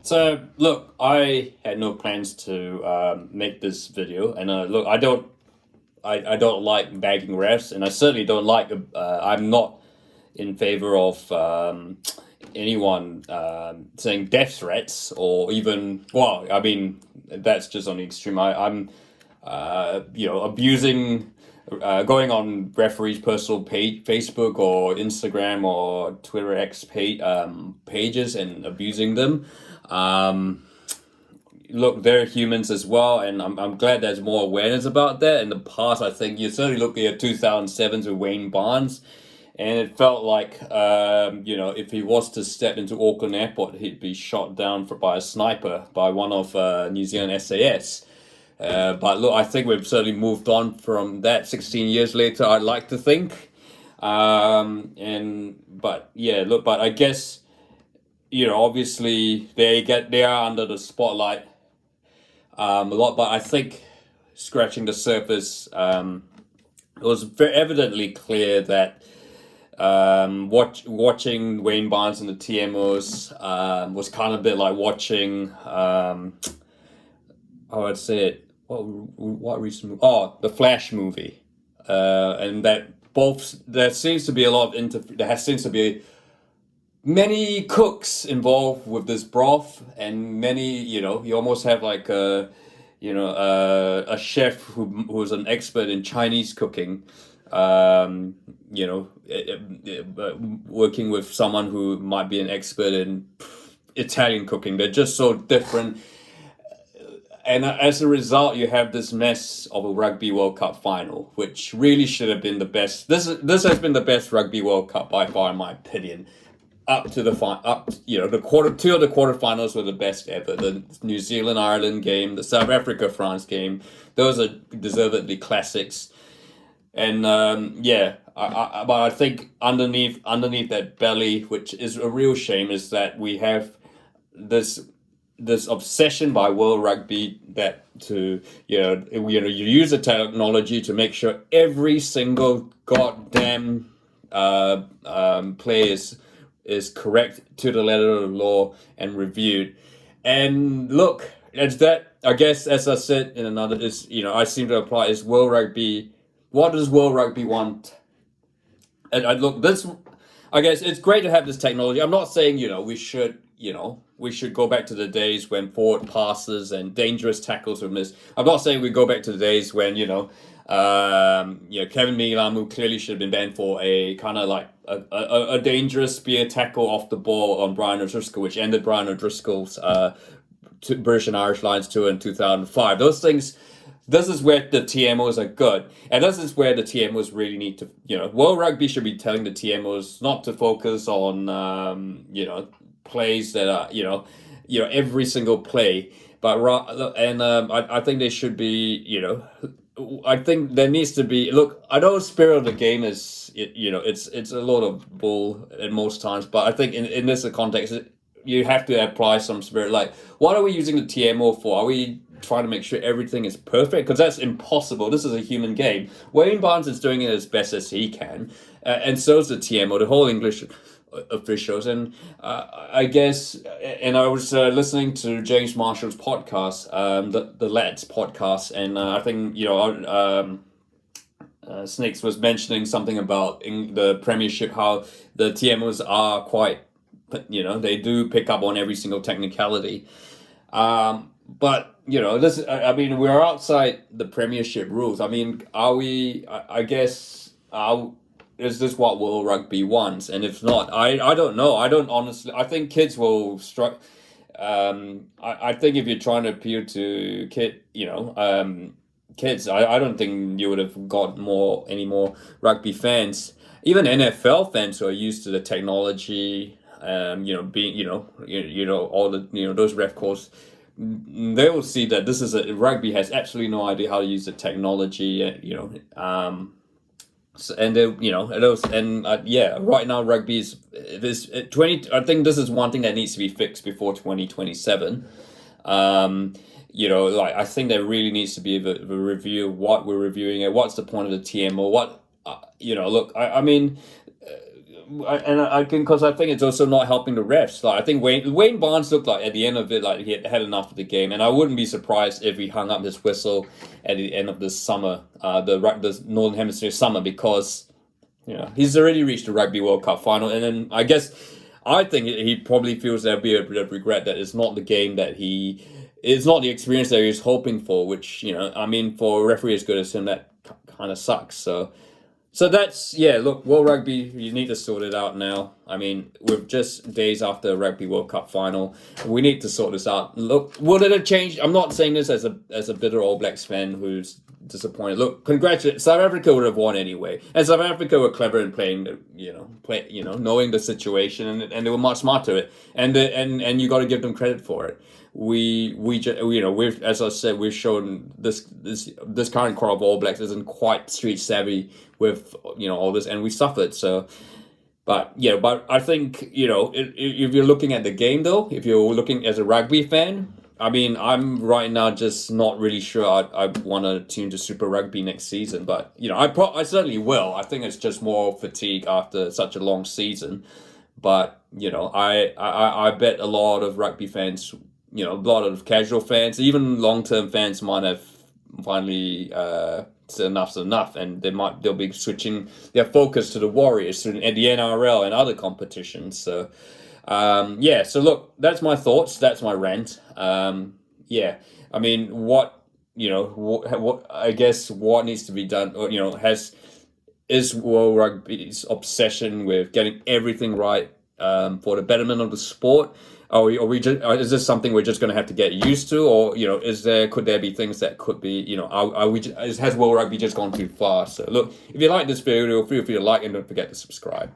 So look, I had no plans to make this video, and look, I don't like bagging refs, and I certainly don't like. I'm not in favor of anyone saying death threats or even. Well, I mean that's just on the extreme. I'm abusing. Going on referees' personal page, Facebook or Instagram or Twitter X pages and abusing them. Um, Look, they're humans as well, and I'm glad there's more awareness about that. In the past, I think you certainly look at 2007 with Wayne Barnes, and it felt like, if he was to step into Auckland Airport, he'd be shot down by a sniper by one of New Zealand SAS. But look, I think we've certainly moved on from that 16 years later, I'd like to think. But yeah, look, but I guess, obviously they are under the spotlight a lot, but I think scratching the surface, it was very evidently clear that watching Wayne Barnes and the TMOs was kind of a bit like watching how I'd say it. What recent movie? Oh, the Flash movie, and that both there seems to be a lot of there seems to be many cooks involved with this broth, and many, you almost have like a chef who's an expert in Chinese cooking, working with someone who might be an expert in Italian cooking. They're just so different. And as a result, you have this mess of a Rugby World Cup final, which really should have been the best. This has been the best Rugby World Cup by far, in my opinion. Up to the two of the quarterfinals were the best ever. The New Zealand Ireland game, the South Africa France game, those are deservedly classics. And but I think underneath that belly, which is a real shame, is that we have this obsession by World Rugby that you use the technology to make sure every single goddamn play is correct to the letter of the law and reviewed. And look, as that, I guess, as I said in another, I seem to apply is World Rugby. What does World Rugby want? And I guess it's great to have this technology. I'm not saying we should go back to the days when forward passes and dangerous tackles were missed. I'm not saying we go back to the days when Kevin Milamu clearly should have been banned for a kind of like a dangerous spear tackle off the ball on Brian O'Driscoll, which ended Brian O'Driscoll's British and Irish Lions tour in 2005. Those things. This is where the TMOs are good, and this is where the TMOs really need to. World Rugby should be telling the TMOs not to focus on plays that are every single play, but I think they should be. I think there needs to be. Look, I know the spirit of the game is it's a lot of bull at most times, but I think in this context, you have to apply some spirit. Like, what are we using the TMO for? Are we trying to make sure everything is perfect? Because that's impossible. This is a human game. Wayne Barnes is doing it as best as he can, and so is the TMO, the whole English officials. And I guess, and I was listening to James Marshall's podcast, the Lads podcast, and I think Snakes was mentioning something about in the Premiership how the TMOs are quite, they do pick up on every single technicality. But this. I mean, we're outside the Premiership rules. I mean, are we? I guess. Is this what World Rugby wants? And if not, I don't know. I don't honestly. I think kids will struggle. I think if you're trying to appeal to kids, I don't think you would have got any more rugby fans. Even NFL fans who are used to the technology, being all the those ref calls, they will see that this is rugby has absolutely no idea how to use the technology. Right now rugby is this 20. I think this is one thing that needs to be fixed before 2027. I think there really needs to be a review of what we're reviewing and what's the point of the TMO. Look, I mean, and I can, because I think it's also not helping the refs. Like I think Wayne Barnes looked like at the end of it like he had enough of the game, and I wouldn't be surprised if he hung up his whistle at the end of this summer, the Northern Hemisphere summer, because he's already reached the Rugby World Cup final, and then I think he probably feels there'll be a bit of regret that it's not the game that it's not the experience that he was hoping for. Which I mean, for a referee as good as him, that kind of sucks. So that's, look, World Rugby, you need to sort it out now. I mean, we're just days after Rugby World Cup final. We need to sort this out. Look, would it have changed? I'm not saying this as a bitter All Blacks fan who's disappointed. Look, congratulations. South Africa would have won anyway. And South Africa were clever in playing, knowing the situation, and they were much smarter. And you got to give them credit for it. We've, as I said, we've shown this current crop of All Blacks isn't quite street savvy with all this, and we suffered. So, but I think if you're looking at the game though, if you're looking as a rugby fan, I mean, I'm right now just not really sure I want to tune to Super Rugby next season. But I certainly will. I think it's just more fatigue after such a long season. But I bet a lot of rugby fans, a lot of casual fans, even long-term fans might have finally said enough's enough, and they'll be switching their focus to the Warriors and the NRL and other competitions. So so look, that's my thoughts, that's my rant. I mean, what I guess what needs to be done, or is World Rugby's obsession with getting everything right for the betterment of the sport? Is this something we're just going to have to get used to, or could there be things that could be has World Rugby just gone too far? So look, if you like this video, feel free to like and don't forget to subscribe.